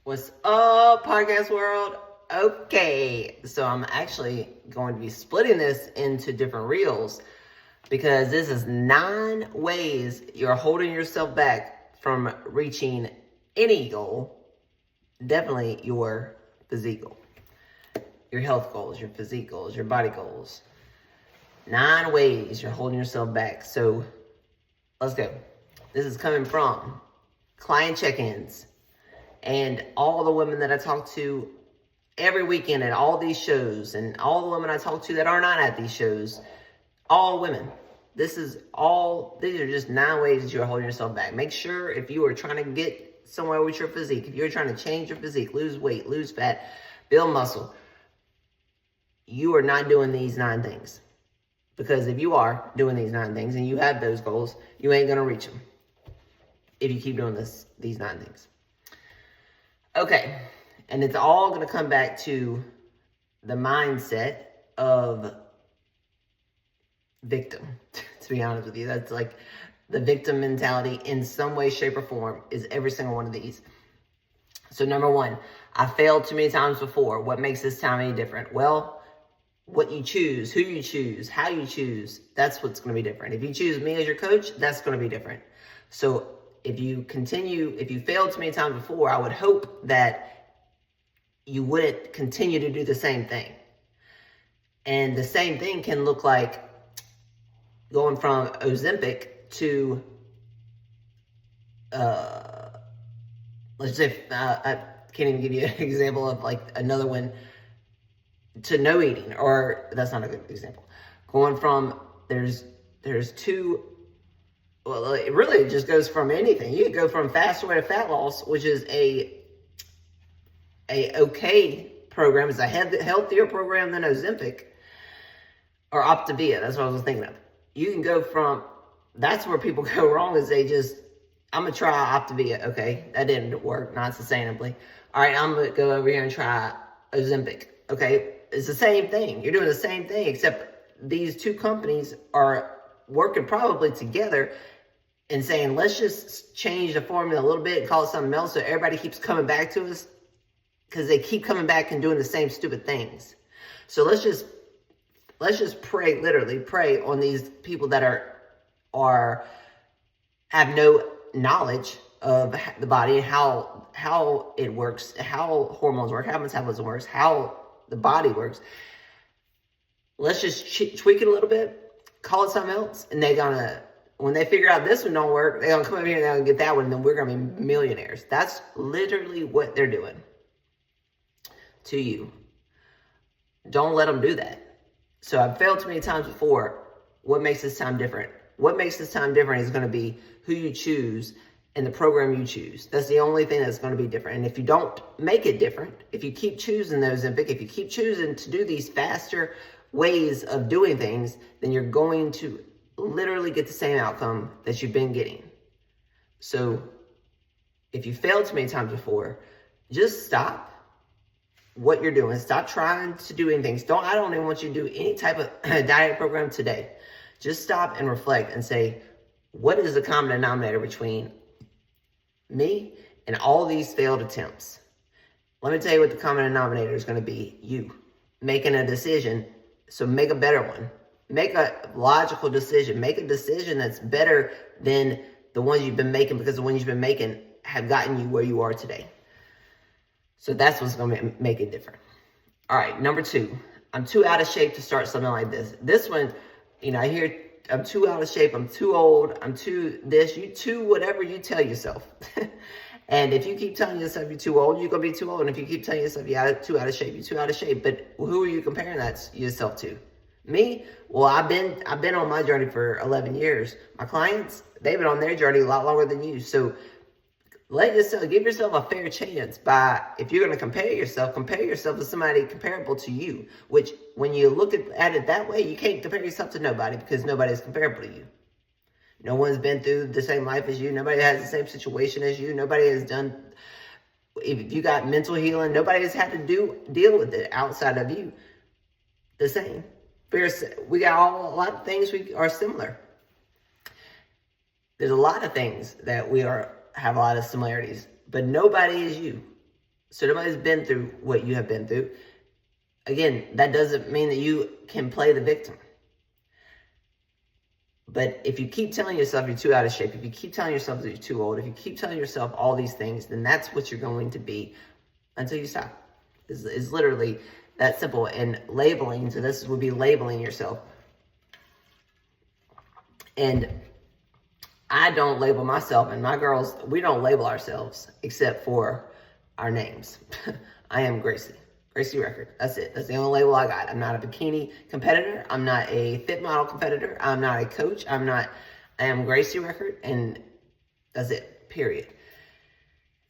What's up, podcast world? Okay, so I'm actually going to be splitting this into different reels because this is 9 ways you're holding yourself back from reaching any goal, definitely your physique goal, your health goals, your physique goals, your body goals. 9 ways you're holding yourself back. So let's go. This is coming from client check-ins. And all the women that I talk to every weekend at all these shows, and all the women I talk to that are not at these shows, all women. These are just 9 ways that you're holding yourself back. Make sure if you are trying to get somewhere with your physique, if you're trying to change your physique, lose weight, lose fat, build muscle, you are not doing these 9 things. Because if you are doing these 9 things and you have those goals, you ain't going to reach them if you keep doing these 9 things. Okay, and it's all going to come back to the mindset of victim, to be honest with you. That's like the victim mentality in some way, shape, or form is every single one of these. So number 1, I failed too many times before. What makes this time any different? Well, what you choose, who you choose, how you choose, that's what's going to be different. If you choose me as your coach, that's going to be different. So if you failed too many times before, I would hope that you wouldn't continue to do the same thing. And the same thing can look like going from Ozempic to, let's say, I can't even give you an example of like another one, to no eating, or that's not a good example. Going from, there's 2, well, it just goes from anything. You could go from Faster Way to Fat Loss, which is a okay program. It's a healthier program than Ozempic or Optavia. That's what I was thinking of. You can go from, that's where people go wrong, is I'm going to try Optavia. Okay, that didn't work, not sustainably. All right, I'm going to go over here and try Ozempic. Okay, it's the same thing. You're doing the same thing, except these 2 companies are working probably together and saying, let's just change the formula a little bit and call it something else so everybody keeps coming back to us, because they keep coming back and doing the same stupid things. So let's just pray, literally pray on these people that have no knowledge of the body and how it works, how hormones work, how metabolism works, how the body works. Let's just tweak it a little bit, call it something else, and when they figure out this one don't work, they're gonna come over here and they're gonna get that one, and then we're gonna be millionaires. That's literally what they're doing to you. Don't let them do that. So I've failed too many times before. What makes this time different? What makes this time different is going to be who you choose and the program you choose. That's the only thing that's going to be different. And if you don't make it different, if you keep choosing those Ozempic, if you keep choosing to do these faster ways of doing things, then you're going to literally get the same outcome that you've been getting. So if you failed too many times before, just stop what you're doing. Stop trying to do anything. I don't even want you to do any type of diet program today. Just stop and reflect and say, what is the common denominator between me and all these failed attempts? Let me tell you what the common denominator is going to be. You making a decision. So make a better one. Make a logical decision. Make a decision that's better than the ones you've been making, because the ones you've been making have gotten you where you are today. So that's what's going to make it different. All right, number 2, I'm too out of shape to start something like this. This one, I hear I'm too out of shape, I'm too old, I'm too this, you too whatever you tell yourself. And if you keep telling yourself you're too old, you're going to be too old. And if you keep telling yourself you're too out of shape, you're too out of shape. But who are you comparing that yourself to? Me? Well, I've been on my journey for 11 years. My clients, they've been on their journey a lot longer than you. So give yourself a fair chance if you're going to compare yourself to somebody comparable to you, which when you look at it that way, you can't compare yourself to nobody, because nobody is comparable to you. No one's been through the same life as you. Nobody has the same situation as you. Nobody has done, if you got mental healing, nobody has had to deal with it outside of you the same. We got a lot of things we are similar. There's a lot of things that have a lot of similarities, but nobody is you. So nobody's been through what you have been through. Again, that doesn't mean that you can play the victim. But if you keep telling yourself you're too out of shape, if you keep telling yourself that you're too old, if you keep telling yourself all these things, then that's what you're going to be until you stop. It's literally that simple. And labeling, so this would be labeling yourself. And I don't label myself, and my girls, we don't label ourselves except for our names. I am Gracie. Gracie Record. That's it. That's the only label I got. I'm not a bikini competitor. I'm not a fit model competitor. I'm not a coach. I am Gracie Record, and that's it. Period.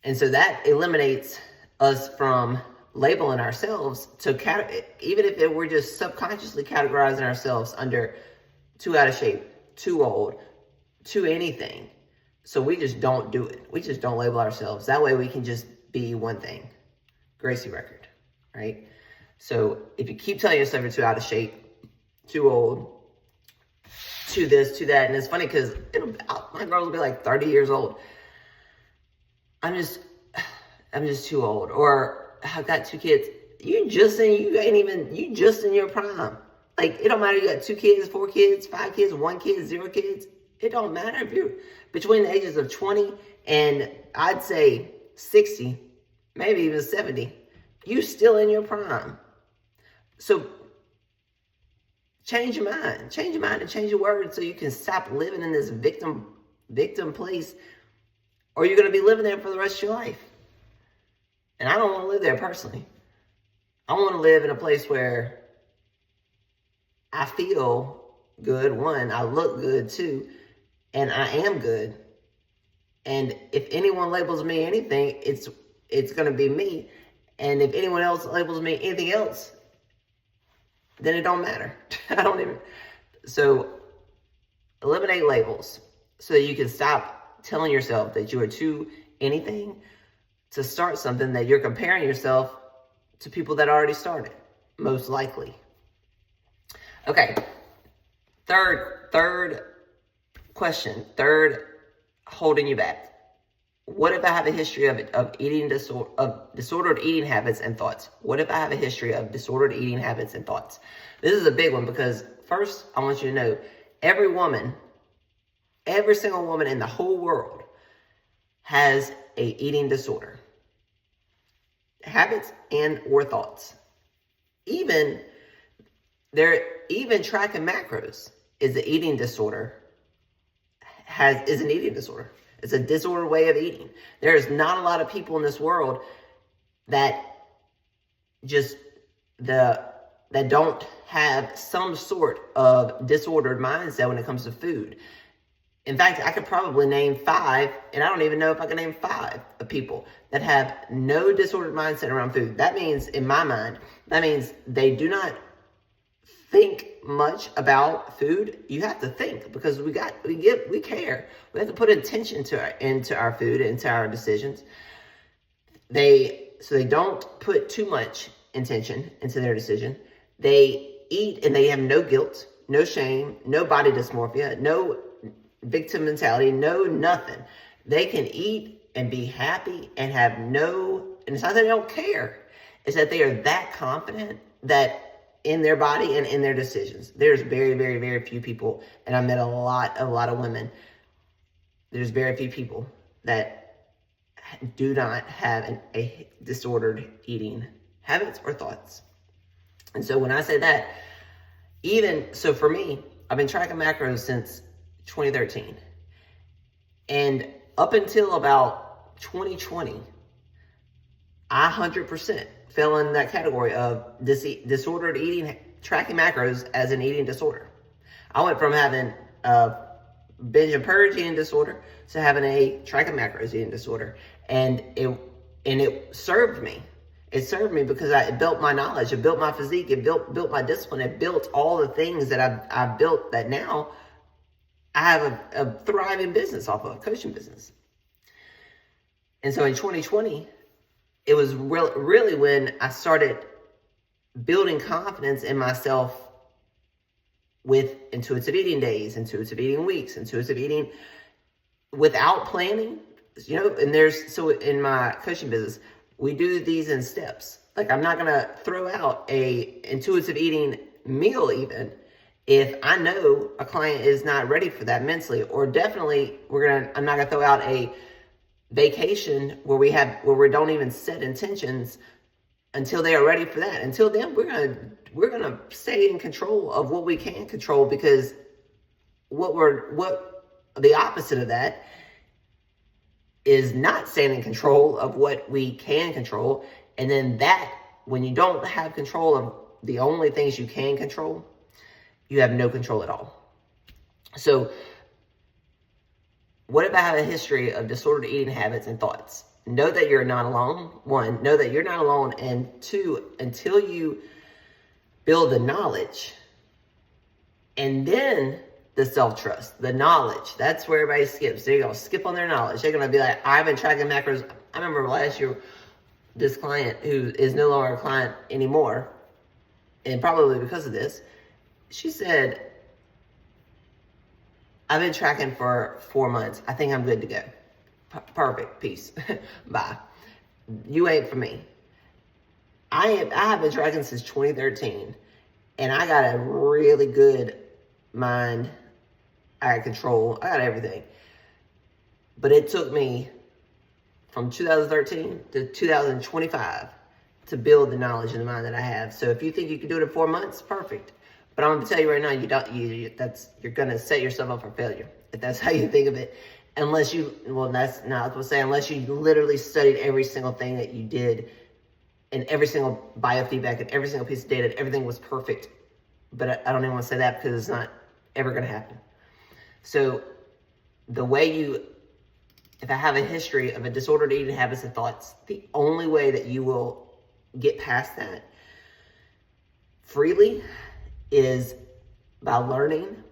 And so that eliminates us from labeling ourselves to even if we're just subconsciously categorizing ourselves under too out of shape, too old, too anything. So we just don't do it. We just don't label ourselves. That way we can just be one thing. Gracie Record, right? So if you keep telling yourself you're too out of shape, too old, too this, too that, and it's funny because my girls will be like 30 years old. I'm just too old, or I've got 2 kids. You just in your prime. Like, it don't matter you got 2 kids, 4 kids, 5 kids, 1 kid, 0 kids. It don't matter if you're between the ages of 20 and I'd say 60, maybe even 70. You still in your prime. So change your mind and change your words so you can stop living in this victim place, or you're going to be living there for the rest of your life. And I don't want to live there personally. I want to live in a place where I feel good, one, I look good, two, and I am good. And if anyone labels me anything, it's going to be me. And if anyone else labels me anything else, then it don't matter. So eliminate labels so that you can stop telling yourself that you are too anything to start something that you're comparing yourself to people that already started, most likely. Okay, third question, holding you back. What if I have a history of disordered eating habits and thoughts? What if I have a history of disordered eating habits and thoughts? This is a big one because first, I want you to know every single woman in the whole world has a eating disorder. Habits and or thoughts. Even tracking macros is an eating disorder. Is an eating disorder. It's a disordered way of eating. There is not a lot of people in this world that don't have some sort of disordered mindset when it comes to food. In fact, I could probably name 5, and I don't even know if I can name 5 of people that have no disordered mindset around food. That means, in my mind, they do not think much about food. You have to think because we care. We have to put intention into our food, into our decisions. So they don't put too much intention into their decision. They eat and they have no guilt, no shame, no body dysmorphia, no victim mentality, no nothing. They can eat and be happy and and it's not that they don't care. It's that they are that confident that in their body and in their decisions. There's very, very, very few people, and I met a lot of women. There's very few people that do not have a disordered eating habits or thoughts. And so when I say that, so for me, I've been tracking macros since 2013. And up until about 2020, I 100% fell in that category of disordered eating, tracking macros as an eating disorder. I went from having a binge and purge eating disorder to having a tracking macros eating disorder. And it served me. It served me because it built my knowledge, it built my physique, it built my discipline, it built all the things that I've built that now I have a thriving business off of, a coaching business. And so in 2020, it was really when I started building confidence in myself with intuitive eating days, intuitive eating weeks, intuitive eating without planning. And so in my coaching business, We do these in steps. Like, I'm not going to throw out a intuitive eating meal even if I know a client is not ready for that mentally, or definitely I'm not going to throw out a vacation where we don't even set intentions until they are ready for that. Until then, we're gonna stay in control of what we can control, because what the opposite of that is not staying in control of what we can control. And then when you don't have control of the only things you can control, you have no control at all. So what if I have a history of disordered eating habits and thoughts? Know that you're not alone. One, know that you're not alone. And two, until you build the knowledge, and then the self-trust, the knowledge, that's where everybody skips. They're going to skip on their knowledge. They're going to be like, I've been tracking macros. I remember last year, this client, who is no longer a client anymore, and probably because of this, she said, I've been tracking for 4 months. I think I'm good to go. Perfect. Peace. Bye. You ain't for me. I have been tracking since 2013, and I got a really good mind. I got control. I got everything. But it took me from 2013 to 2025 to build the knowledge and the mind that I have. So if you think you can do it in 4 months, perfect. But I'm going to tell you right now, you're going to set yourself up for failure, if that's how you think of it. Unless you literally studied every single thing that you did, and every single biofeedback and every single piece of data, everything was perfect. But I don't even want to say that, because it's not ever going to happen. So if I have a history of a disordered eating habits and thoughts, the only way that you will get past that freely is by learning.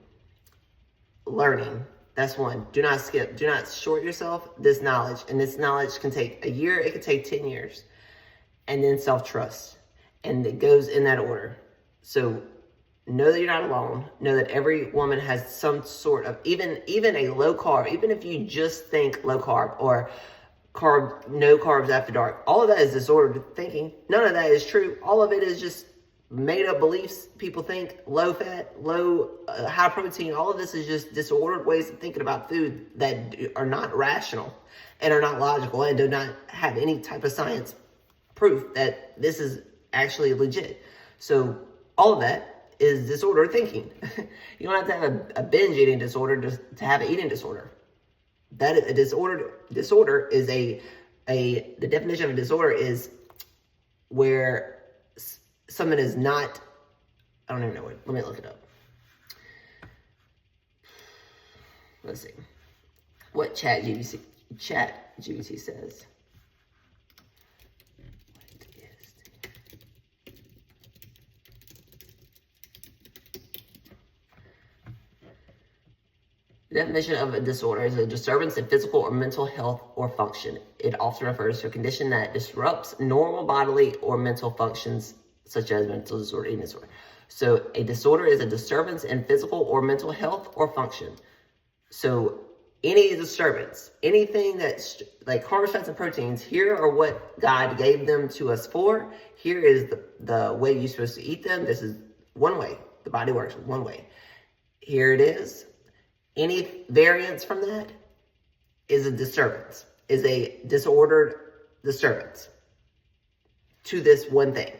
That's one. Do not skip. Do not short yourself this knowledge. And this knowledge can take a year. It could take 10 years. And then self-trust. And it goes in that order. So know that you're not alone. Know that every woman has some sort of, even a low carb, even if you just think low carb or no carbs after dark, all of that is disordered thinking. None of that is true. All of it is just made up beliefs. People think low fat, high protein. All of this is just disordered ways of thinking about food that are not rational and are not logical and do not have any type of science proof that this is actually legit. So all of that is disordered thinking. You don't have to have a binge eating disorder to have an eating disorder. That is a disorder is the definition of a disorder is where something is not, I don't even know let me look it up. Let's see what chat GBT says. The definition of a disorder is a disturbance in physical or mental health or function. It often refers to a condition that disrupts normal bodily or mental functions, such as mental disorder, eating disorder. So a disorder is a disturbance in physical or mental health or function. So any disturbance, anything that's like carbs, fats, and proteins, here are what God gave them to us for. Here is the way you're supposed to eat them. This is one way. The body works one way. Here it is. Any variance from that is a disturbance, is a disordered disturbance to this one thing,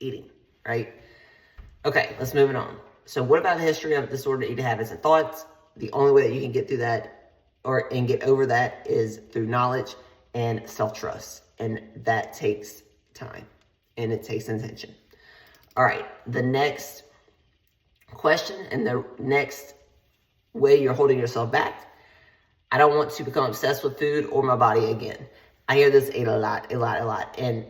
eating, right? Okay, let's move it on. So what about the history of disordered eating habits and thoughts? The only way that you can get through that and get over that is through knowledge and self-trust. And that takes time and it takes intention. All right, the next question and the next way you're holding yourself back. I don't want to become obsessed with food or my body again. I hear this a lot. And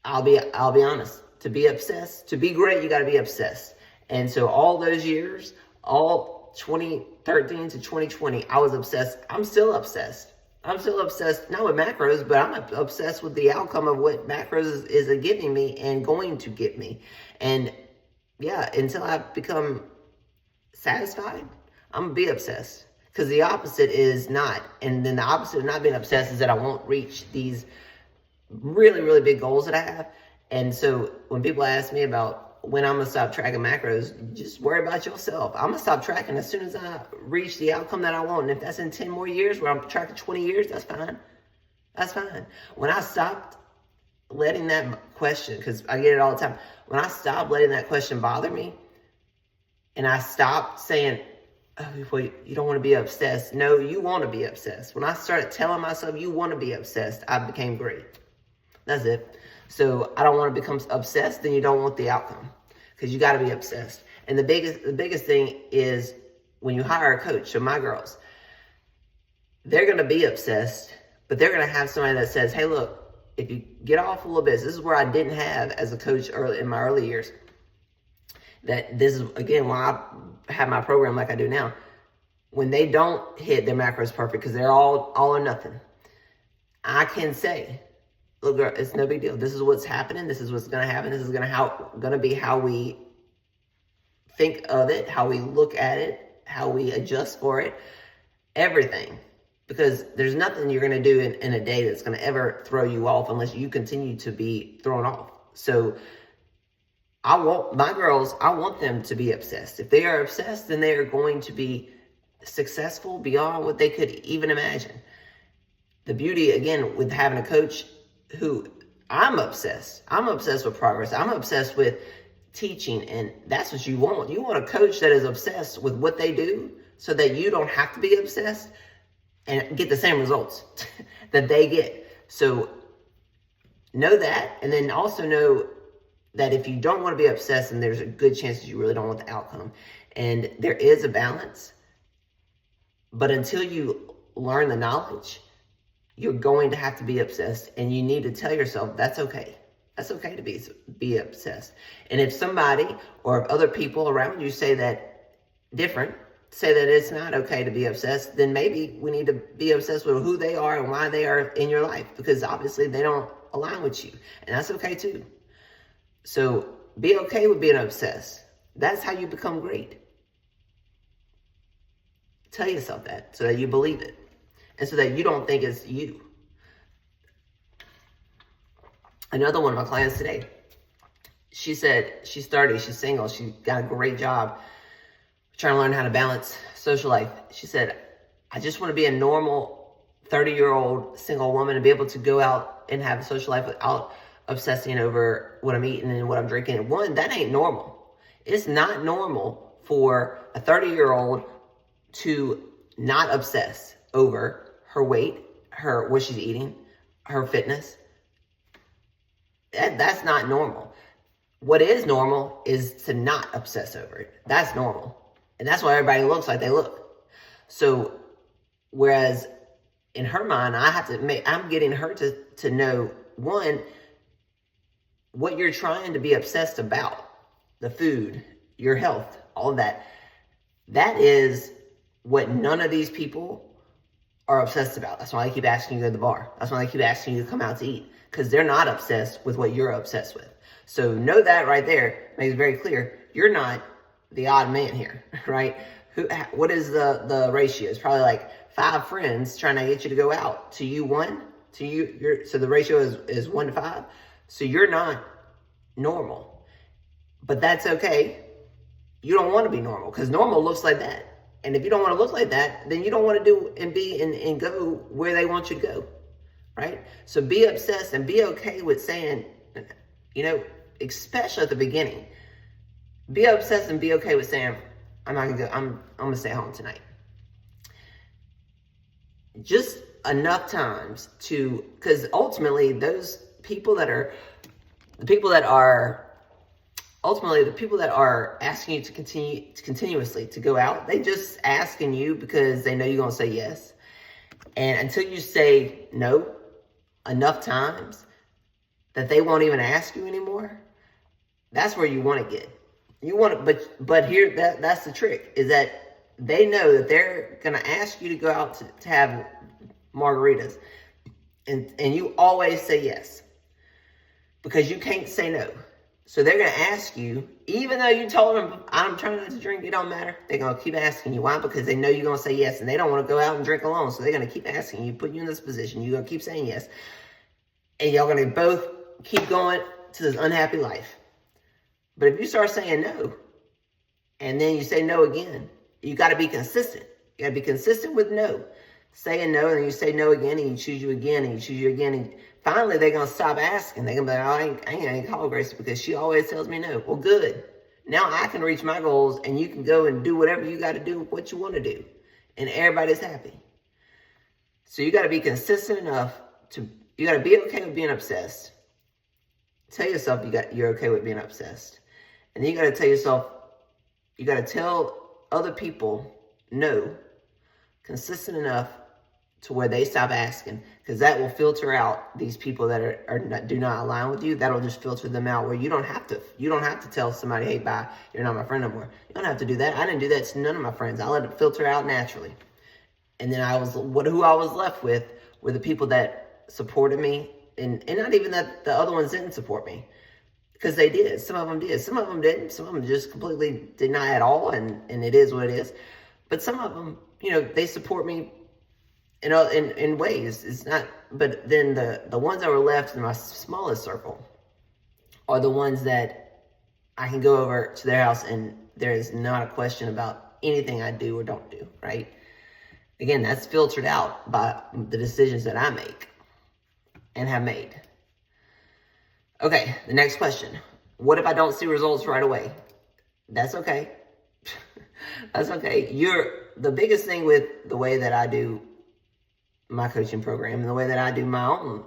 I'll be honest, to be obsessed, to be great, you got to be obsessed. And so all those years, all 2013 to 2020, I was obsessed. I'm still obsessed, not with macros, but I'm obsessed with the outcome of what macros is giving me and going to get me. And yeah, until I become satisfied, I'm gonna be obsessed, because the opposite is not. And then the opposite of not being obsessed is that I won't reach these really, really big goals that I have. And so when people ask me about when I'm going to stop tracking macros, just worry about yourself. I'm going to stop tracking as soon as I reach the outcome that I want. And if that's in 10 more years where I'm tracking 20 years, that's fine. That's fine. When I stopped letting that question, because I get it all the time, when I stopped letting that question bother me, and I stopped saying, oh, well, you don't want to be obsessed. No, you want to be obsessed. When I started telling myself you want to be obsessed, I became great. That's it. So I don't want to become obsessed, then you don't want the outcome, because you got to be obsessed. And the biggest thing is when you hire a coach. So my girls, they're going to be obsessed, but they're going to have somebody that says, hey, look, if you get off a little bit, this is where I didn't have as a coach early in my early years. That this is, again, why I have my program like I do now. When they don't hit their macros perfect, because they're all or nothing, I can say, look, girl, it's no big deal. This is what's happening. This is what's going to happen. This is going to be how we think of it, how we look at it, how we adjust for it, everything. Because there's nothing you're going to do in a day that's going to ever throw you off unless you continue to be thrown off. So I want my girls, I want them to be obsessed. If they are obsessed, then they are going to be successful beyond what they could even imagine. The beauty, again, with having a coach who I'm obsessed with progress. I'm obsessed with teaching, and that's what you want. You want a coach that is obsessed with what they do so that you don't have to be obsessed and get the same results that they get. So know that, and then also know that if you don't want to be obsessed, then there's a good chance that you really don't want the outcome. And there is a balance, but until you learn the knowledge, you're going to have to be obsessed, and you need to tell yourself that's okay. That's okay to be obsessed. And if somebody or if other people around you say that it's not okay to be obsessed, then maybe we need to be obsessed with who they are and why they are in your life, because obviously they don't align with you, and that's okay too. So be okay with being obsessed. That's how you become great. Tell yourself that so that you believe it, and so that you don't think it's you. Another one of my clients today, she said she's 30, she's single, she got a great job, trying to learn how to balance social life. She said, I just want to be a normal 30-year-old single woman and be able to go out and have a social life without obsessing over what I'm eating and what I'm drinking. One, that ain't normal. It's not normal for a 30-year-old to not obsess over her weight, what she's eating, her fitness. That's not normal. What is normal is to not obsess over it. That's normal. And that's why everybody looks like they look. So, whereas in her mind, I'm getting her to know, one, what you're trying to be obsessed about, the food, your health, all of that, that is what none of these people are obsessed about. That's why they keep asking you to go to the bar. That's why they keep asking you to come out to eat, because they're not obsessed with what you're obsessed with. So know that right there makes it very clear. You're not the odd man here, right? What is the ratio? It's probably like 5 friends trying to get you to go out. To you, 1. To you, so the ratio is 1 to 5. So you're not normal. But that's okay. You don't want to be normal, because normal looks like that. And if you don't want to look like that, then you don't want to do and be and go where they want you to go, right? So be obsessed and be okay with saying, especially at the beginning, be obsessed and be okay with saying, I'm not gonna go, I'm gonna stay home tonight. Just enough times because ultimately the people that are asking you to continuously to go out, they just asking you because they know you're gonna say yes. And until you say no enough times that they won't even ask you anymore, that's where you want to get. But here, that's the trick, is that they know that they're gonna ask you to go out to have margaritas, and you always say yes because you can't say no. So they're gonna ask you, even though you told them I'm trying not to drink, it don't matter. They're gonna keep asking you. Why? Because they know you're gonna say yes, and they don't want to go out and drink alone. So they're gonna keep asking you, put you in this position. You're gonna keep saying yes. and y'all gonna both keep going to this unhappy life. But if you start saying no, and then you say no again, you got to be consistent. You got to be consistent with no. Saying no, and then you say no again, and you choose you again, and you choose you again, and finally they're going to stop asking. They're going to be like, oh, I ain't call Grace because she always tells me no. Well, good. Now I can reach my goals, and you can go and do whatever you got to do, what you want to do. And everybody's happy. So you got to be consistent enough you got to be okay with being obsessed. Tell yourself you're okay with being obsessed. And then you got to tell yourself, you got to tell other people no, consistent enough to where they stop asking, because that will filter out these people that do not align with you. That'll just filter them out, where you don't have to tell somebody, hey, bye, you're not my friend no more. You don't have to do that. I didn't do that to none of my friends. I let it filter out naturally. And then who I was left with were the people that supported me, and not even that the other ones didn't support me. Because they did. Some of them did. Some of them didn't. Some of them just completely did not at all, and it is what it is. But some of them, they support me in ways. It's not. But then the ones that were left in my smallest circle are the ones that I can go over to their house, and there is not a question about anything I do or don't do, right? Again, that's filtered out by the decisions that I make and have made. Okay, the next question. What if I don't see results right away? That's okay. That's okay. The biggest thing with the way that I do my coaching program and the way that I do my own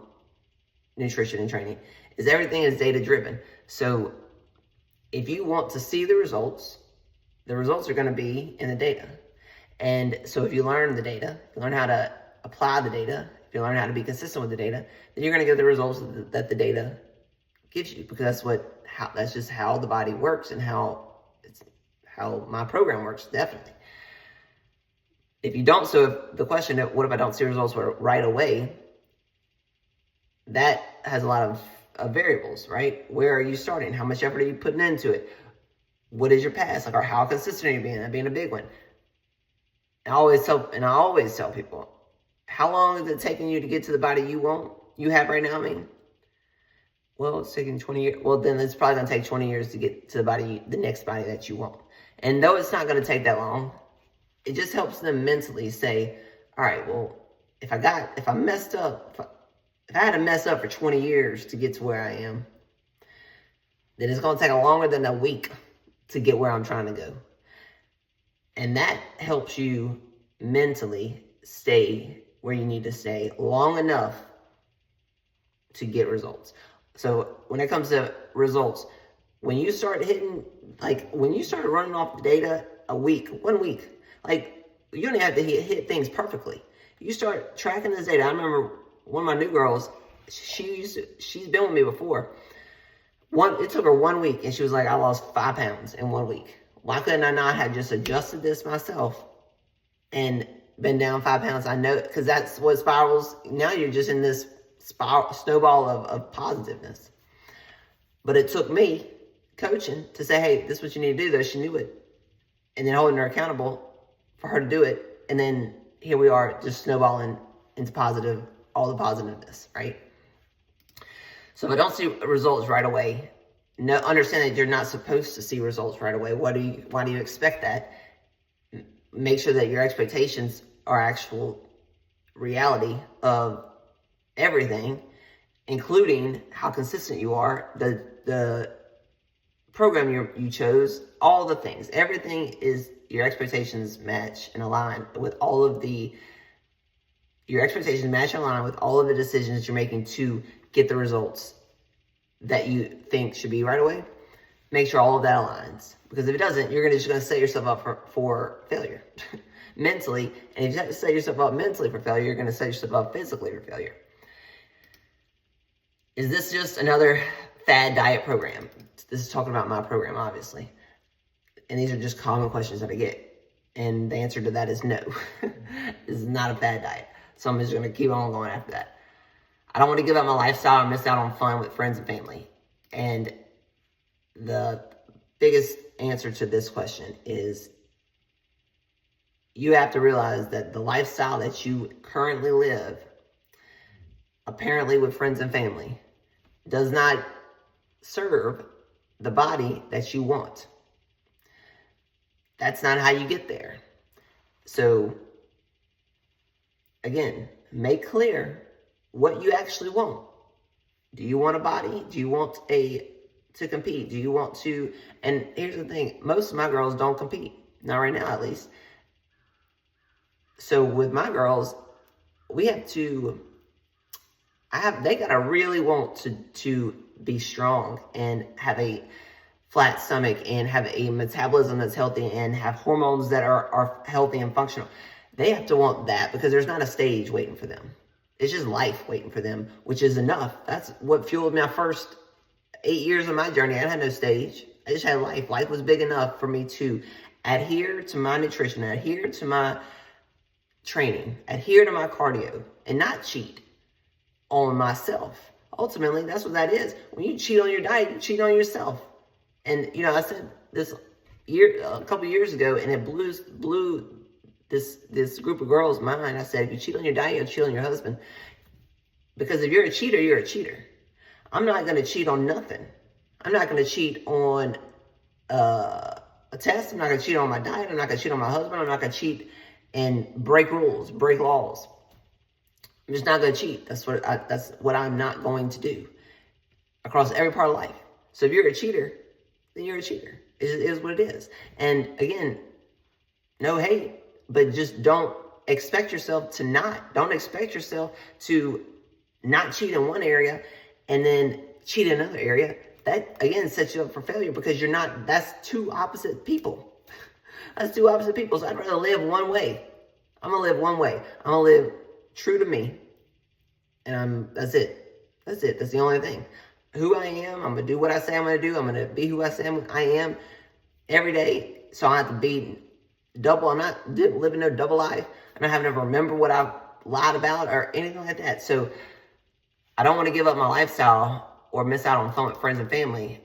nutrition and training is everything is data driven. So if you want to see the results are going to be in the data. And so if you learn the data, you learn how to apply the data, if you learn how to be consistent with the data, then you're going to get the results that the data gives you, because that's just how the body works, and how my program works, definitely. If you don't, so if the question of what if I don't see results right away, that has a lot of variables, right? Where are you starting? How much effort are you putting into it? What is your past? Or how consistent are you being? That being a big one. I always tell people, how long is it taking you to get to the body you have right now? Well, it's taking 20 years. Well, then it's probably going to take 20 years to get to the next body that you want. And though it's not going to take that long, it just helps them mentally say, all right, well, if I had to mess up for 20 years to get to where I am, then it's going to take longer than a week to get where I'm trying to go. And that helps you mentally stay where you need to stay long enough to get results. So when it comes to results, when you start running off the data 1 week, you don't have to hit things perfectly. You start tracking this data. I remember one of my new girls, she's been with me before. It took her 1 week, and she was like, I lost 5 pounds in 1 week. Why couldn't I not have just adjusted this myself and been down 5 pounds? I know, because that's what spirals. Now you're just in this snowball of positiveness. But it took me coaching to say, hey, this is what you need to do, though. She knew it. And then holding her accountable for her to do it. And then here we are, just snowballing into all the positiveness, right? So if I don't see results right away, understand that you're not supposed to see results right away. Why do you expect that? Make sure that your expectations are actual reality of everything, including how consistent you are, the program you chose, all the things. Everything is your expectations match and align with all of your expectations match and align with all of the decisions you're making to get the results that you think should be right away. Make sure all of that aligns. Because if it doesn't, you're just going to set yourself up for failure mentally. And if you have to set yourself up mentally for failure, you're going to set yourself up physically for failure. Is this just another fad diet program? This is talking about my program, obviously. And these are just common questions that I get. And the answer to that is no. This is not a fad diet. So I'm just going to keep on going after that. I don't want to give up my lifestyle and miss out on fun with friends and family. And the biggest answer to this question is you have to realize that the lifestyle that you currently live apparently with friends and family, does not serve the body that you want. That's not how you get there. So, again, make clear what you actually want. Do you want a body? Do you want to compete? Do you want to, and here's the thing, most of my girls don't compete. Not right now, at least. So with my girls, we have to, they gotta really want to be strong and have a flat stomach and have a metabolism that's healthy and have hormones that are healthy and functional. They have to want that because there's not a stage waiting for them. It's just life waiting for them, which is enough. That's what fueled my first 8 years of my journey. I had no stage. I just had life. Life was big enough for me to adhere to my nutrition, adhere to my training, adhere to my cardio, and not cheat on myself. Ultimately, that's what that is. When you cheat on your diet, you cheat on yourself. And, I said this a couple years ago, and it blew this group of girls' mind. I said, if you cheat on your diet, you'll cheat on your husband. Because if you're a cheater, you're a cheater. I'm not going to cheat on nothing. I'm not going to cheat on a test. I'm not going to cheat on my diet. I'm not going to cheat on my husband. I'm not going to cheat and break rules, break laws. I'm just not going to cheat. That's what I'm not going to do across every part of life. So if you're a cheater, then you're a cheater. It is what it is. And again, no hate, but just don't expect yourself to don't expect yourself to not cheat in one area and then cheat in another area. That, again, sets you up for failure because that's two opposite people. That's two opposite people. So I'd rather live one way. I'm going to live one way. I'm going to live true to me. And that's it. That's it. That's the only thing. Who I am, I'm going to do what I say I'm going to do. I'm going to be who I say I am every day. So I have to be double. I'm not living no double life. I don't have to remember what I lied about or anything like that. So I don't want to give up my lifestyle or miss out on fun with friends and family.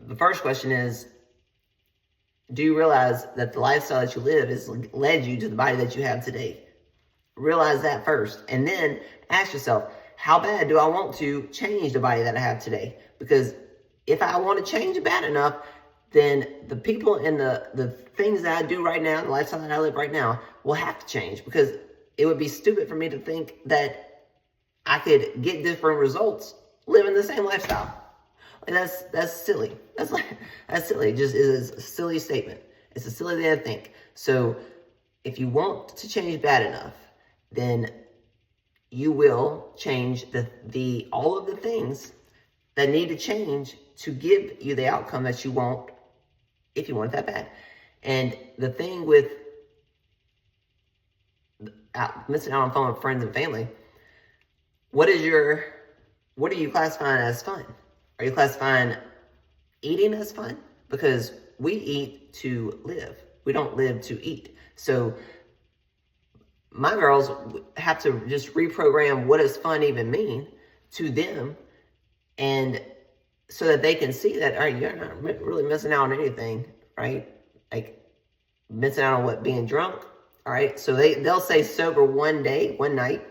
The first question is, do you realize that the lifestyle that you live has led you to the body that you have today? Realize that first. And then ask yourself, how bad do I want to change the body that I have today? Because if I want to change it bad enough, then the people and the things that I do right now, the lifestyle that I live right now, will have to change. Because it would be stupid for me to think that I could get different results living the same lifestyle. That's silly. That's silly. It just is a silly statement. It's a silly thing to think. So if you want to change bad enough, then you will change all of the things that need to change to give you the outcome that you want, if you want it that bad. And the thing with missing out on fun with friends and family, what are you classifying as fun? Are you classifying eating as fun? Because we eat to live. We don't live to eat. So my girls have to just reprogram what does fun even mean to them, and so that they can see that, all right, you're not really missing out on anything, right? Like missing out on what? Being drunk, all right? So they'll say sober one night,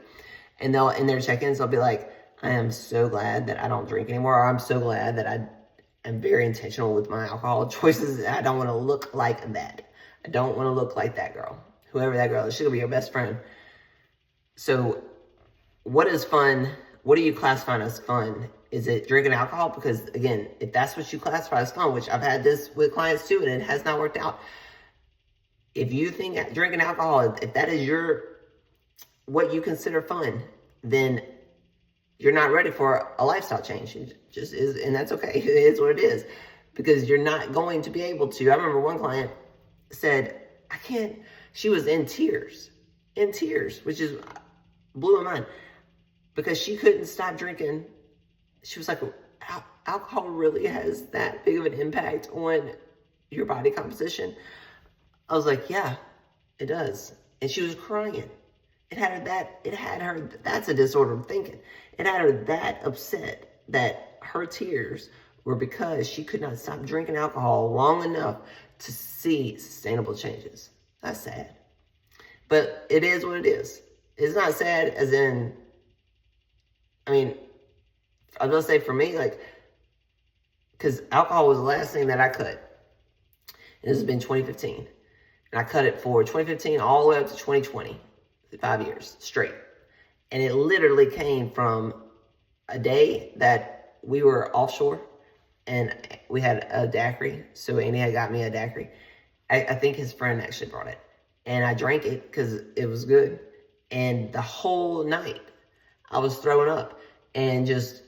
and in their check-ins, they'll be like, I am so glad that I don't drink anymore, or I'm so glad that I am very intentional with my alcohol choices. I don't want to look like that. I don't want to look like that girl. Whoever that girl is, she'll be your best friend. So what is fun? What are you classifying as fun? Is it drinking alcohol? Because again, if that's what you classify as fun, which I've had this with clients too, and it has not worked out. If you think drinking alcohol, if that is what you consider fun, then you're not ready for a lifestyle change. It just is, and that's okay. It is what it is. Because you're not going to be able to. I remember one client said, I can't. She was in tears, which is blew my mind, because she couldn't stop drinking. She was like, alcohol really has that big of an impact on your body composition? I was like, yeah, it does. And she was crying. It had her, that's a disordered thinking. It had her that upset that her tears were because she could not stop drinking alcohol long enough to see sustainable changes. That's sad. But it is what it is. It's not sad as in I mean, I was going to say for me, like, because alcohol was the last thing that I cut. And this has been 2015. And I cut it for 2015 all the way up to 2020, 5 years straight. And it literally came from a day that we were offshore and we had a daiquiri. So Andy had got me a daiquiri. I think his friend actually brought it. And I drank it because it was good. And the whole night I was throwing up and just,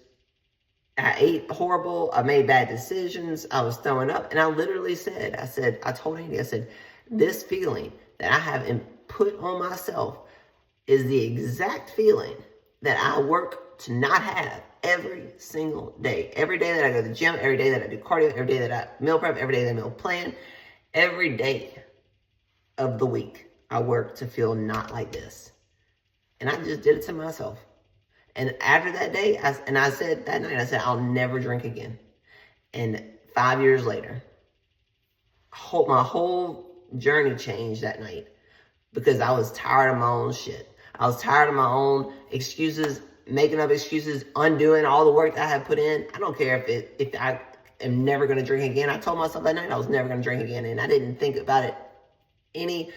I ate horrible. I made bad decisions. I was throwing up. And I literally said, I told Andy, I said, this feeling that I have put on myself is the exact feeling that I work to not have every single day. Every day that I go to the gym, every day that I do cardio, every day that I meal prep, every day that I meal plan, every day of the week, I work to feel not like this. And I just did it to myself. And after that day, I said that night, I said, I'll never drink again. And 5 years later, my whole journey changed that night because I was tired of my own shit. I was tired of my own excuses, making up excuses, undoing all the work that I had put in. I don't care if I am never going to drink again. I told myself that night I was never going to drink again, and I didn't think about it any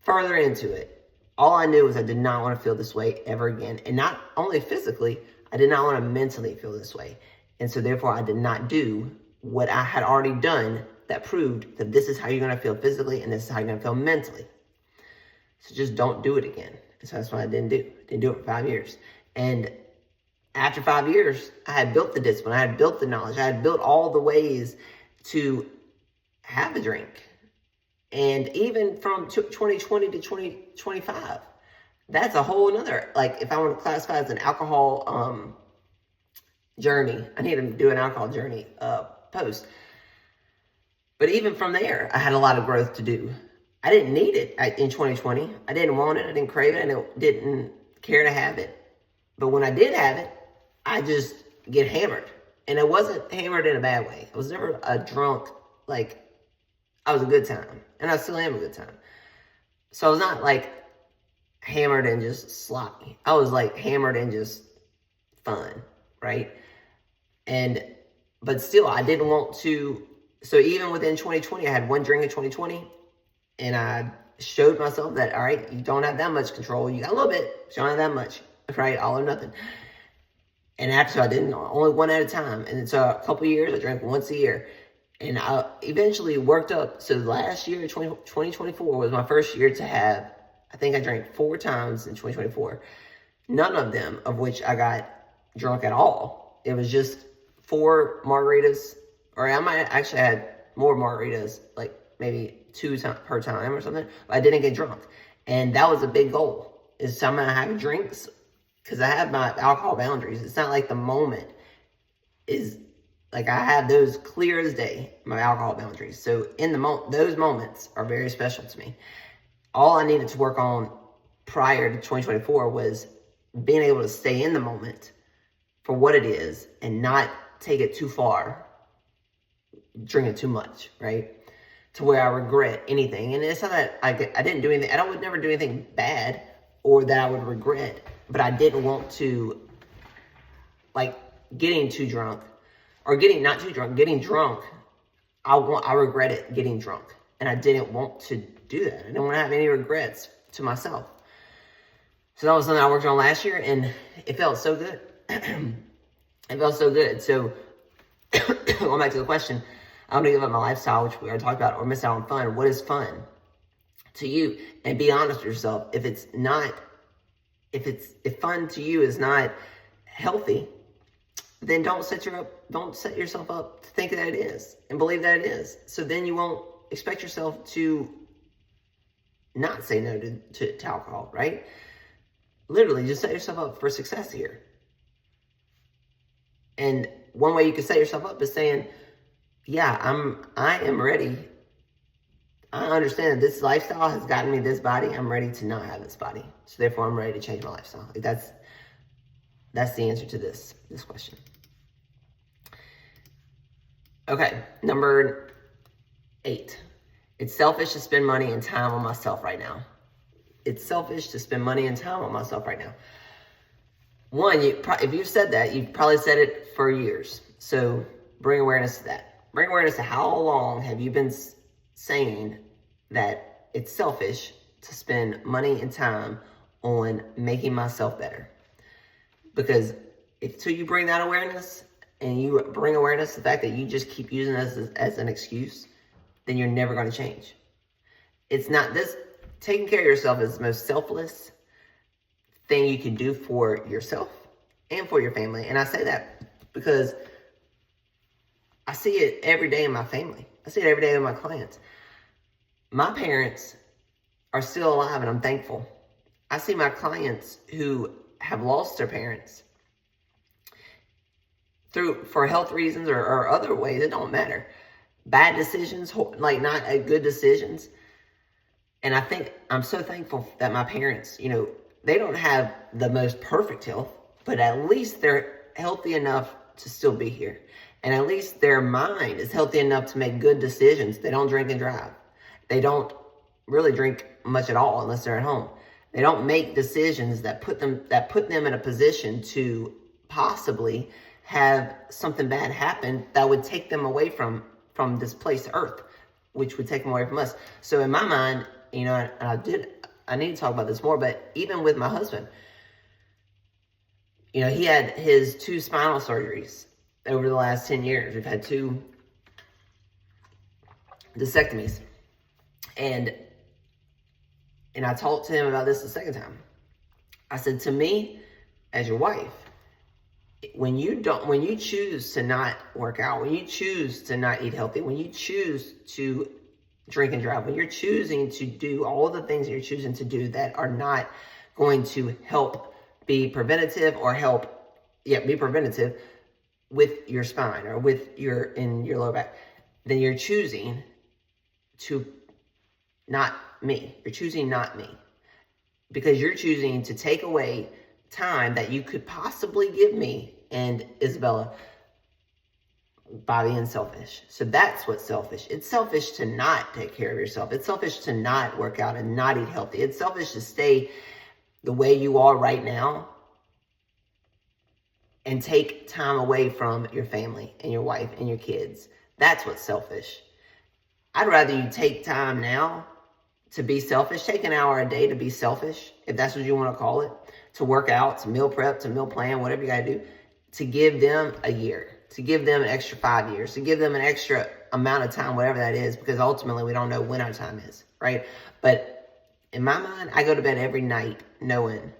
further into it. All I knew was I did not want to feel this way ever again. And not only physically, I did not want to mentally feel this way. And so therefore, I did not do what I had already done that proved that this is how you're going to feel physically and this is how you're going to feel mentally. So just don't do it again. And so that's what I didn't do. Didn't do it for 5 years. And after 5 years, I had built the discipline. I had built the knowledge. I had built all the ways to have a drink. And even from 2020 to 2025, that's a whole nother, like if I want to classify as an alcohol journey, I need to do an alcohol journey post. But even from there, I had a lot of growth to do. I didn't need it in 2020. I didn't want it. I didn't crave it. I didn't care to have it. But when I did have it, I just get hammered. And it wasn't hammered in a bad way. I was never a drunk, like, I was a good time. And I still am a good time. So I was not like hammered and just sloppy. I was like hammered and just fun, right? But still, I didn't want to. So even within 2020, I had one drink in 2020. And I showed myself that, all right, you don't have that much control. You got a little bit, but you don't have that much, right? All or nothing. And after I didn't, only one at a time. And so a couple years, I drank once a year. And I eventually worked up. So last year, 2024, was my first year to have, I think I drank 4 times in 2024. None of them of which I got drunk at all. It was just 4 margaritas, or I might actually had more margaritas, like maybe 2 per time or something. But I didn't get drunk. And that was a big goal, is so I'm going to have drinks because I have my alcohol boundaries. It's not like the moment is... Like, I have those clear as day, my alcohol boundaries. So in those moments are very special to me. All I needed to work on prior to 2024 was being able to stay in the moment for what it is and not take it too far, drink it too much, right? To where I regret anything. And it's not that I didn't do anything. I would never do anything bad or that I would regret. But I didn't want to, like, getting too drunk. Or not too drunk, getting drunk. I regretted getting drunk. And I didn't want to do that. I didn't want to have any regrets to myself. So that was something I worked on last year, and it felt so good. It felt so good. So, going back to the question, I'm going to give up my lifestyle, which we already talked about, or miss out on fun. What is fun to you? And be honest with yourself. If fun to you is not healthy, then don't set yourself up to think that it is and believe that it is. So then you won't expect yourself to not say no to alcohol, right? Literally, just set yourself up for success here. And one way you can set yourself up is saying, yeah, I am ready. I understand that this lifestyle has gotten me this body. I'm ready to not have this body. So therefore, I'm ready to change my lifestyle. Like that's the answer to this question. Okay, number 8. It's selfish to spend money and time on myself right now. It's selfish to spend money and time on myself right now. One, if you've said that, you've probably said it for years. So bring awareness to that. Bring awareness to how long have you been saying that it's selfish to spend money and time on making myself better. Because until you bring that awareness, and you bring awareness to the fact that you just keep using this as an excuse, then you're never going to change. It's not this. Taking care of yourself is the most selfless thing you can do for yourself and for your family. And I say that because I see it every day in my family. I see it every day with my clients. My parents are still alive, and I'm thankful. I see my clients who have lost their parents for health reasons or other ways. It don't matter. Bad decisions, like not good decisions. And I think I'm so thankful that my parents, they don't have the most perfect health, but at least they're healthy enough to still be here. And at least their mind is healthy enough to make good decisions. They don't drink and drive. They don't really drink much at all unless they're at home. They don't make decisions that put them in a position to possibly have something bad happen that would take them away from this place, Earth, which would take them away from us. So in my mind, and I need to talk about this more, but even with my husband, he had his 2 spinal surgeries over the last 10 years. We've had 2 discectomies. And I talked to him about this the second time. I said, to me, as your wife, when you choose to not work out, when you choose to not eat healthy, when you choose to drink and drive, when you're choosing to do all the things that you're choosing to do that are not going to help be preventative be preventative with your spine or in your lower back, then you're choosing to not me. You're choosing not me. Because you're choosing to take away time that you could possibly give me and Isabella by being selfish. So that's what's selfish. It's selfish to not take care of yourself. It's selfish to not work out and not eat healthy. It's selfish to stay the way you are right now and take time away from your family and your wife and your kids. That's what's selfish. I'd rather you take time now to be selfish. Take an hour a day to be selfish, if that's what you want to call it, to work out, to meal prep, to meal plan, whatever you got to do, to give them a year, to give them an extra 5 years, to give them an extra amount of time, whatever that is, because ultimately we don't know when our time is, right? But in my mind, I go to bed every night knowing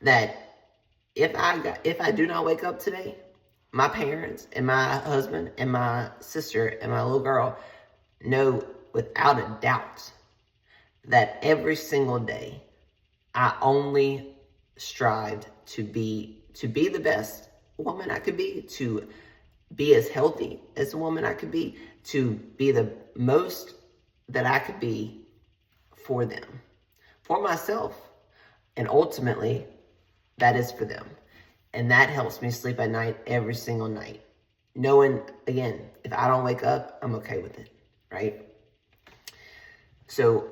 that if I do not wake up today, my parents and my husband and my sister and my little girl know without a doubt that every single day I only strived to be the best woman I could be, to be as healthy as a woman I could be, to be the most that I could be for them, for myself, and ultimately that is for them. And that helps me sleep at night every single night, knowing, again, if I don't wake up, I'm okay with it, right? So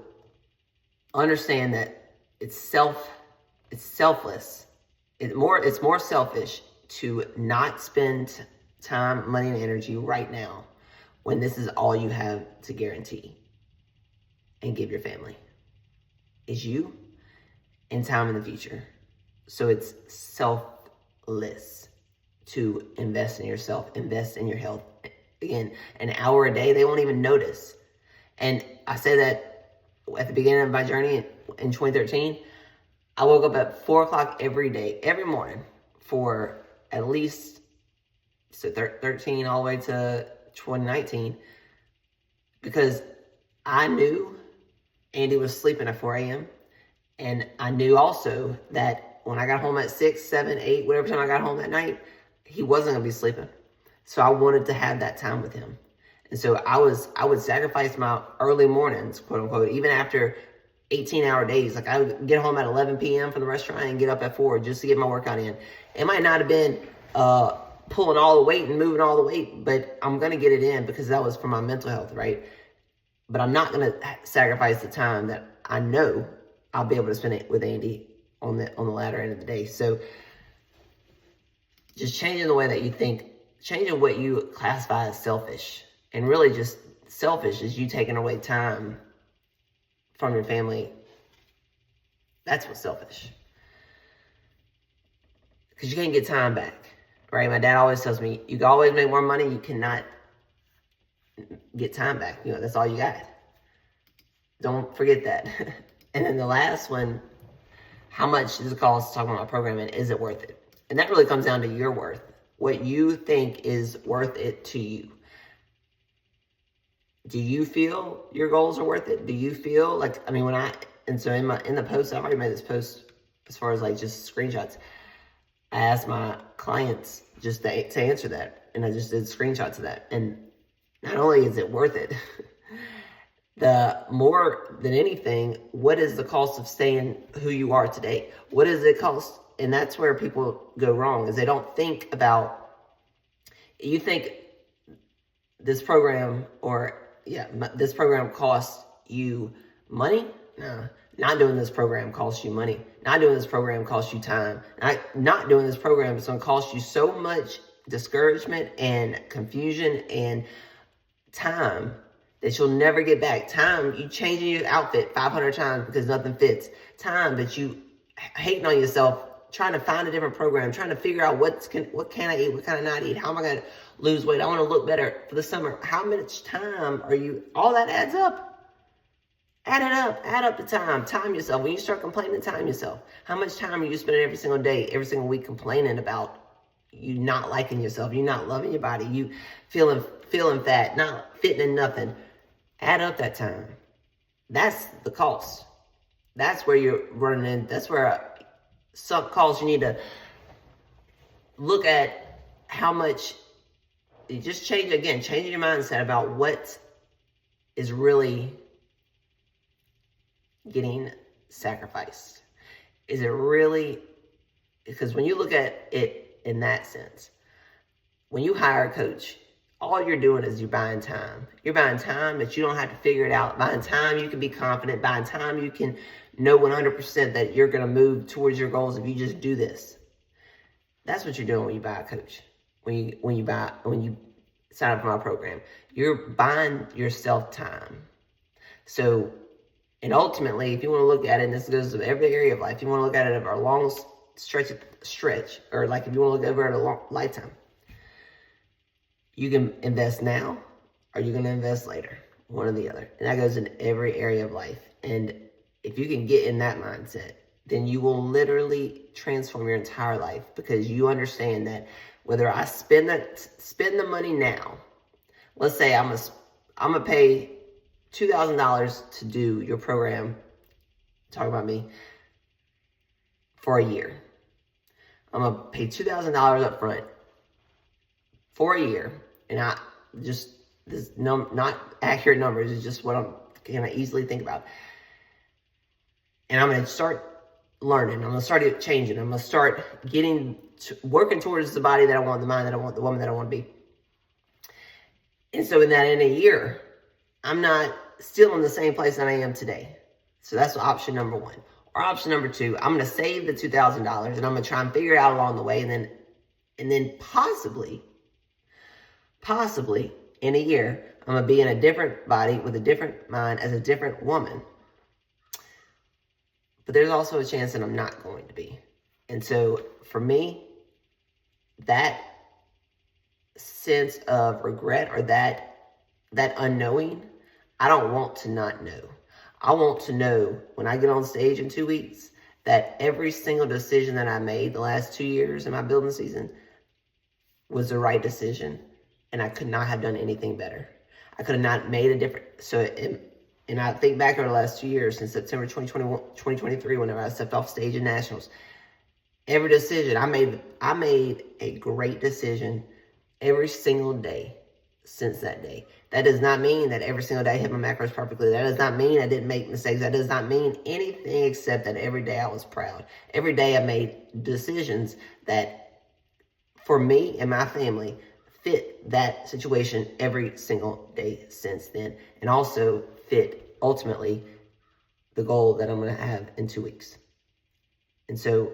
understand that it's selfless. It's more selfish to not spend time, money, and energy right now when this is all you have to guarantee and give your family is you and time in the future. So it's selfless to invest in yourself, invest in your health. Again, an hour a day, they won't even notice. And I say that at the beginning of my journey in 2013, I woke up at 4 o'clock every day, every morning for at least 13 all the way to 2019, because I knew Andy was sleeping at 4 a.m. And I knew also that when I got home at 6, 7, 8, whatever time I got home that night, he wasn't going to be sleeping. So I wanted to have that time with him. And so I would sacrifice my early mornings, quote unquote, even after 18-hour days. Like I would get home at 11 p.m. from the restaurant and get up at 4 just to get my workout in. It might not have been pulling all the weight and moving all the weight, but I'm going to get it in because that was for my mental health, right? But I'm not going to sacrifice the time that I know I'll be able to spend it with Andy on the latter end of the day. So just changing the way that you think, changing what you classify as selfish. And really just selfish is you taking away time from your family. That's what's selfish. Because you can't get time back, right? My dad always tells me, you can always make more money, you cannot get time back. You know, that's all you got. Don't forget that. And then the last one, how much does it cost, talking about programming, is it worth it? And that really comes down to your worth. What you think is worth it to you. Do you feel your goals are worth it? Do you feel like, I mean, in the post, I've already made this post as far as like just screenshots. I asked my clients just to answer that, and I just did screenshots of that. And not only is it worth it, the more than anything, what is the cost of staying who you are today? What does it cost? And that's where people go wrong, is they don't think about, you think this program this program costs you money? No. Not doing this program costs you money. Not doing this program costs you time. Not doing this program is going to cost you so much discouragement and confusion and time that you'll never get back. Time, you changing your outfit 500 times because nothing fits. Time that you hating on yourself, trying to find a different program, trying to figure out what can I eat, what can I not eat, how am I going to lose weight, I want to look better for the summer. How much time are you, all that adds up. Add up the time. Time yourself. When you start complaining, time yourself. How much time are you spending every single day, every single week complaining about you not liking yourself, you not loving your body, you feeling fat, not fitting in nothing? Add up that time. That's the cost. That's where you're running in. That's where sunk costs. You need to look at how much, you just changing your mindset about what is really getting sacrificed. Is it really, because when you look at it in that sense, when you hire a coach, all you're doing is you're buying time. You're buying time that you don't have to figure it out. Buying time you can be confident. Buying time you can know 100% that you're going to move towards your goals if you just do this. That's what you're doing when you buy a coach. When you sign up for my program, you're buying yourself time. So, and ultimately, if you want to look at it, and this goes to every area of life, you want to look at it over a long stretch, or like if you want to look over it a long lifetime, you can invest now, or you're going to invest later, one or the other. And that goes in every area of life. And if you can get in that mindset, then you will literally transform your entire life, because you understand that whether I spend the money now, let's say I'm gonna pay $2,000 to do your program, talk about me, for a year. I'm gonna pay $2,000 up front for a year, and not accurate numbers, it's just what I'm gonna easily think about. And I'm gonna start learning. I'm gonna start changing. I'm gonna start working towards the body that I want, the mind that I want, the woman that I want to be. And so in a year, I'm not still in the same place that I am today. So that's option number one. Or option number two, I'm going to save the $2,000 and I'm going to try and figure it out along the way. And then possibly in a year, I'm going to be in a different body with a different mind as a different woman. But there's also a chance that I'm not going to be. And so for me, that sense of regret, or that unknowing, I don't want to not know. I want to know when I get on stage in 2 weeks that every single decision that I made the last 2 years in my building season was the right decision, and I could not have done anything better. I could have not made a difference. So, and I think back over the last 2 years, since September 2023, whenever I stepped off stage in Nationals, every decision I made a great decision every single day since that day. That does not mean that every single day I hit my macros perfectly. That does not mean I didn't make mistakes. That does not mean anything except that every day I was proud. Every day I made decisions that, for me and my family, fit that situation every single day since then. And also fit, ultimately, the goal that I'm going to have in 2 weeks. And so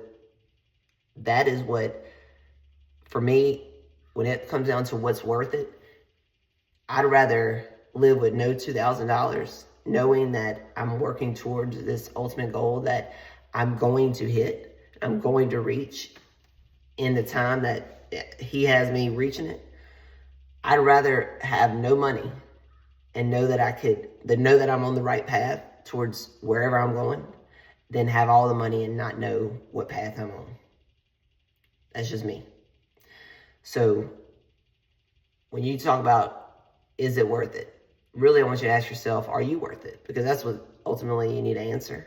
that is what, for me, when it comes down to what's worth it, I'd rather live with no $2,000, knowing that I'm working towards this ultimate goal that I'm going to hit, I'm going to reach in the time that he has me reaching it. I'd rather have no money and know that I'm on the right path towards wherever I'm going than have all the money and not know what path I'm on. That's just me. So when you talk about, is it worth it? Really, I want you to ask yourself, are you worth it? Because that's what ultimately you need to answer.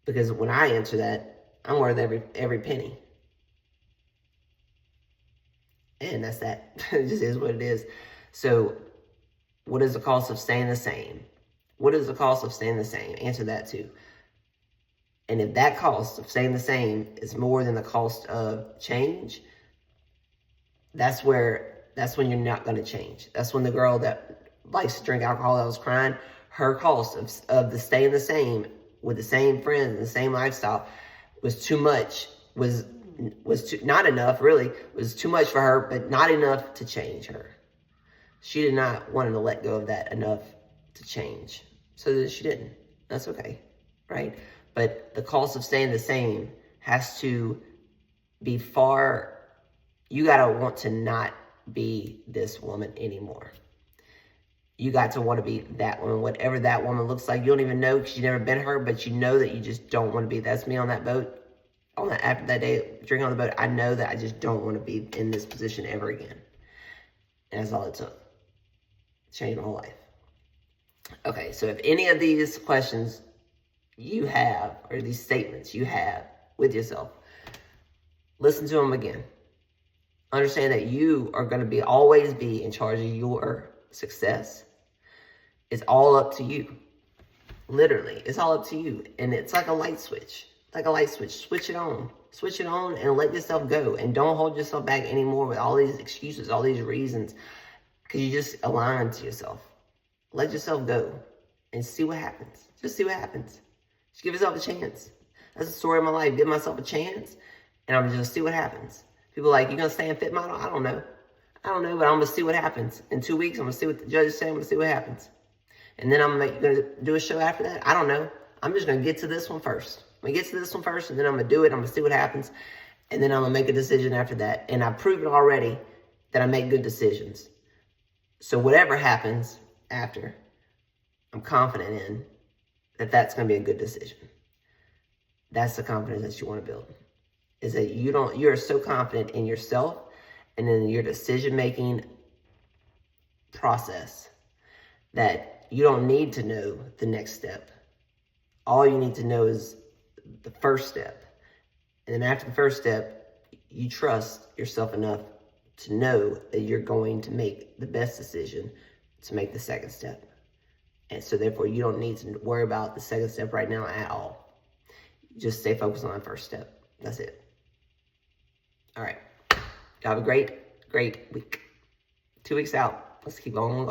Because when I answer that, I'm worth every penny. And that's that. It just is what it is. So what is the cost of staying the same? What is the cost of staying the same? Answer that too. And if that cost of staying the same is more than the cost of change, that's when you're not going to change. That's when the girl that likes to drink alcohol that was crying, her cost of the staying the same with the same friends and the same lifestyle was too much, was not enough, really, was too much for her, but not enough to change her. She did not want to let go of that enough to change. So that she didn't. That's okay, right? But the cost of staying the same has to be far, you got to want to not be this woman anymore. You got to want to be that woman, whatever that woman looks like. You don't even know because you've never been her, but you know that you just don't want to be. That's me on that boat. After that day, drinking on the boat, I know that I just don't want to be in this position ever again. And that's all it took. Changed my whole life. Okay, so if any of these questions you have, or these statements you have with yourself, listen to them again. Understand that you are going to always be in charge of your success. It's all up to you. Literally, it's all up to you. And it's like a light switch. Switch it on. Switch it on and let yourself go. And don't hold yourself back anymore with all these excuses, all these reasons, because you just align to yourself. Let yourself go and see what happens. Just see what happens. Just give yourself a chance. That's the story of my life. Give myself a chance, and I'm just going to see what happens. People are like, you going to stay in fit model? I don't know, but I'm going to see what happens. In 2 weeks, I'm going to see what the judges say. I'm going to see what happens. And then I'm going to do a show after that? I don't know. I'm just going to get to this one first. I'm going to get to this one first, and then I'm going to do it. I'm going to see what happens. And then I'm going to make a decision after that. And I've proven already that I make good decisions. So whatever happens after, I'm confident in that that's going to be a good decision. That's the confidence that you want to build. Is that you're so confident in yourself and in your decision-making process that you don't need to know the next step. All you need to know is the first step. And then after the first step, you trust yourself enough to know that you're going to make the best decision to make the second step. And so therefore, you don't need to worry about the second step right now at all. Just stay focused on the first step. That's it. All right. Have a great week. 2 weeks out. Let's keep going.